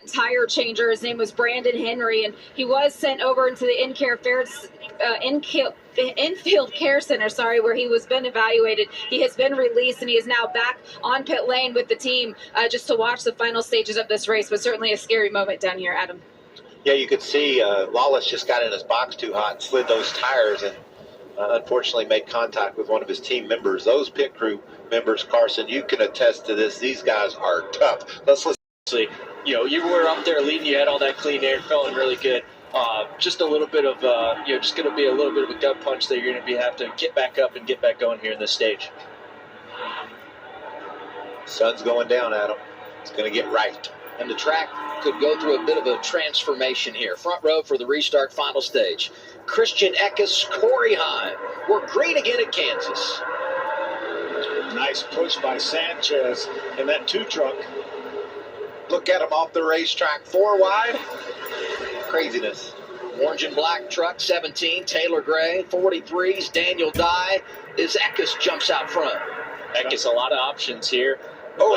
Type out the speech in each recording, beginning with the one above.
tire changer. His name was Brandon Henry, and he was sent over into the infield care center, where he was been evaluated. He has been released, and he is now back on pit lane with the team just to watch the final stages of this race. But certainly a scary moment down here, Adam. Yeah, you could see Lawless just got in his box too hot and slid those tires, and unfortunately made contact with one of his team members. Those pit crew members, Carson, you can attest to this. These guys are tough. Let's listen. You were up there leading. You had all that clean air, feeling really good. Just a little bit of, just going to be a little bit of a gut punch that you're going to have to get back up and get back going here in this stage. Sun's going down, Adam. It's going to get right. And the track could go through a bit of a transformation here. Front row for the restart final stage. Christian Eckes, Corey Heim. We're green again at Kansas. Nice push by Sanchez in that 2-truck. Look at him off the racetrack, 4 wide. Craziness. Orange and black truck, 17, Taylor Gray. 43's Daniel Dye as Eckes jumps out front. Eckes, a lot of options here. Oh,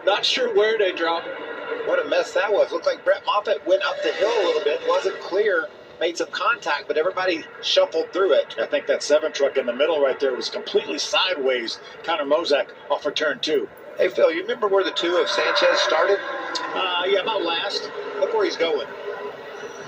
not sure where to drop. What a mess that was. Looked like Brett Moffitt went up the hill a little bit. Wasn't clear. Made some contact, but everybody shuffled through it. I think that 7 truck in the middle right there was completely sideways. Connor Mozak off of turn 2. Hey, Phil, you remember where the 2 of Sanchez started? Yeah, about last. Look where he's going.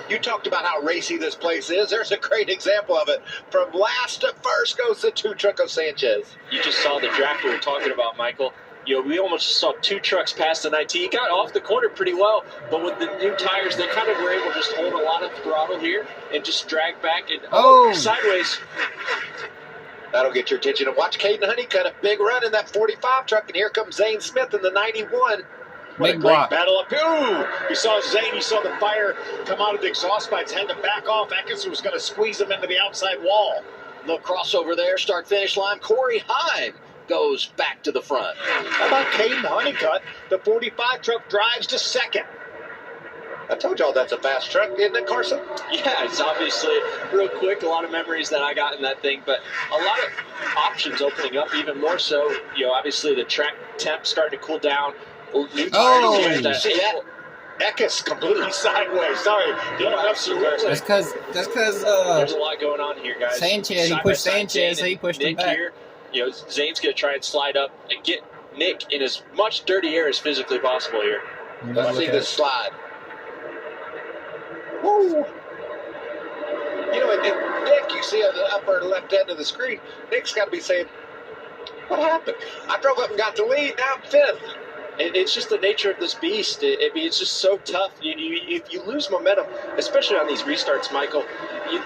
You talked about how racy this place is. There's a great example of it. From last to first goes the 2 truck of Sanchez. You just saw the draft we were talking about, Michael. We almost saw 2 trucks past the 19. He got off the corner pretty well, but with the new tires, they kind of were able to just hold a lot of throttle here and just drag back and sideways. That'll get your attention. And watch Caden Honeycutt, a big run in that 45 truck, and here comes Zane Smith in the 91. What a great battle up. Ooh! You saw Zane, you saw the fire come out of the exhaust pipes, had to back off. Eckes was going to squeeze him into the outside wall. No crossover there, start-finish line. Corey Heim goes back to the front. How about Caden Honeycutt? The 45 truck drives to second. I told y'all that's a fast truck, isn't it, Carson? Yeah, it's obviously real quick. A lot of memories that I got in that thing, but a lot of options opening up even more so. Obviously the track temp starting to cool down. New tires. Eckes completely sideways. Sorry. Absolutely. That's because there's a lot going on here, guys. Sanchez, he pushed Sanchez, so he pushed him back. Here, Zane's going to try and slide up and get Nick in as much dirty air as physically possible here. Let's see this slide. Woo! And Nick, you see on the upper left end of the screen, Nick's got to be saying, what happened? I drove up and got the lead, now I'm 5th. It's just the nature of this beast. It's just so tough. If you lose momentum, especially on these restarts, Michael,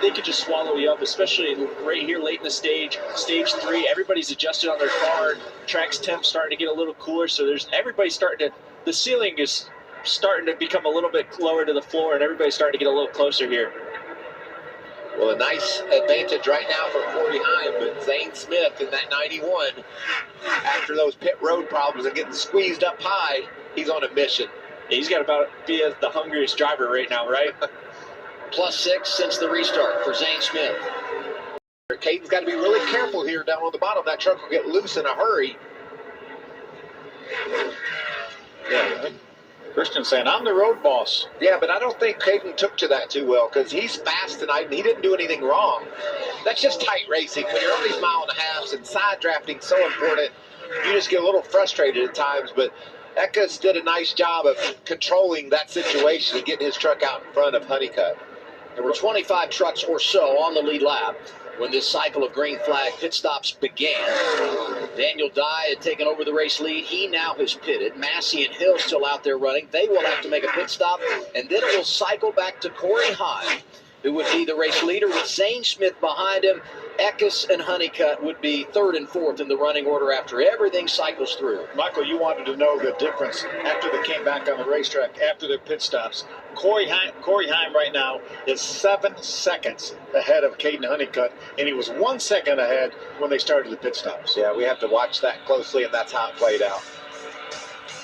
they could just swallow you up, especially right here late in the stage 3. Everybody's adjusted on their car. Track's temp starting to get a little cooler, so everybody's starting to – the ceiling is starting to become a little bit lower to the floor, and everybody's starting to get a little closer here. Well, a nice advantage right now for Corey Heim, but Zane Smith in that 91, after those pit road problems and getting squeezed up high, he's on a mission. He's got about be the hungriest driver right now, right? +6 since the restart for Zane Smith. Caden's got to be really careful here down on the bottom. That truck will get loose in a hurry. Yeah. Christian saying, I'm the road boss. Yeah, but I don't think Caden took to that too well because he's fast tonight and he didn't do anything wrong. That's just tight racing. When you're on these 1.5 miles and side drafting so important, you just get a little frustrated at times. But Eckes did a nice job of controlling that situation and getting his truck out in front of Honeycutt. There were 25 trucks or so on the lead lap when this cycle of green flag pit stops began. Daniel Dye had taken over the race lead. He now has pitted. Massey and Hill still out there running. They will have to make a pit stop, and then it will cycle back to Corey Heim, who would be the race leader with Zane Smith behind him. Eckes and Honeycutt would be 3rd and 4th in the running order after everything cycles through. Michael, you wanted to know the difference after they came back on the racetrack, after their pit stops. Corey Heim right now is 7 seconds ahead of Caden Honeycutt, and he was 1 second ahead when they started the pit stops. Yeah, we have to watch that closely, and that's how it played out.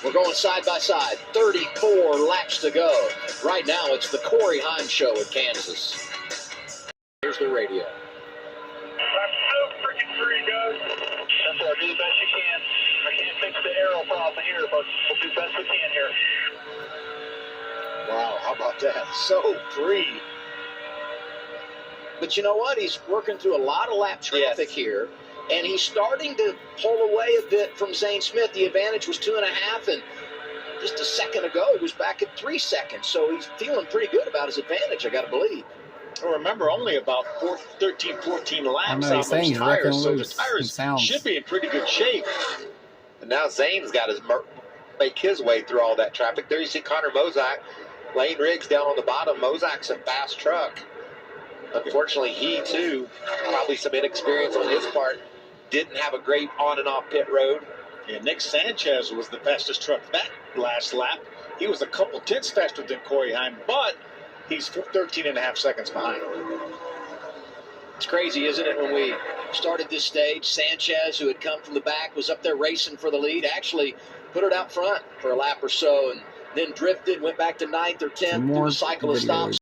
We're going side by side, 34 laps to go. Right now, it's the Corey Heim show at Kansas. Here's the radio. I'm so freaking free, guys. That's right. Do the best you can. I can't fix the aero problem here, but we'll do the best we can here. Wow, how about that? So free. But you know what? He's working through a lot of lap traffic here, and he's starting to pull away a bit from Zane Smith. The advantage was 2.5, and just a second ago, he was back at 3 seconds. So he's feeling pretty good about his advantage, I got to believe. Well, remember, only about 13, 14 laps I know, on he's saying those he's tires, wrecking so the loose. tires should be in pretty good shape. And now Zane's got his make his way through all that traffic. There you see Connor Mozak, Lane Riggs down on the bottom. Mozak's a fast truck. Unfortunately, he too, probably some inexperience on his part, didn't have a great on and off pit road. Yeah, Nick Sanchez was the fastest truck that last lap. He was a couple tenths faster than Corey Heim, but he's 13.5 seconds behind. It's crazy, isn't it? When we started this stage, Sanchez, who had come from the back, was up there racing for the lead, actually put it out front for a lap or so, and then drifted, went back to 9th or 10th through a cycle of stops.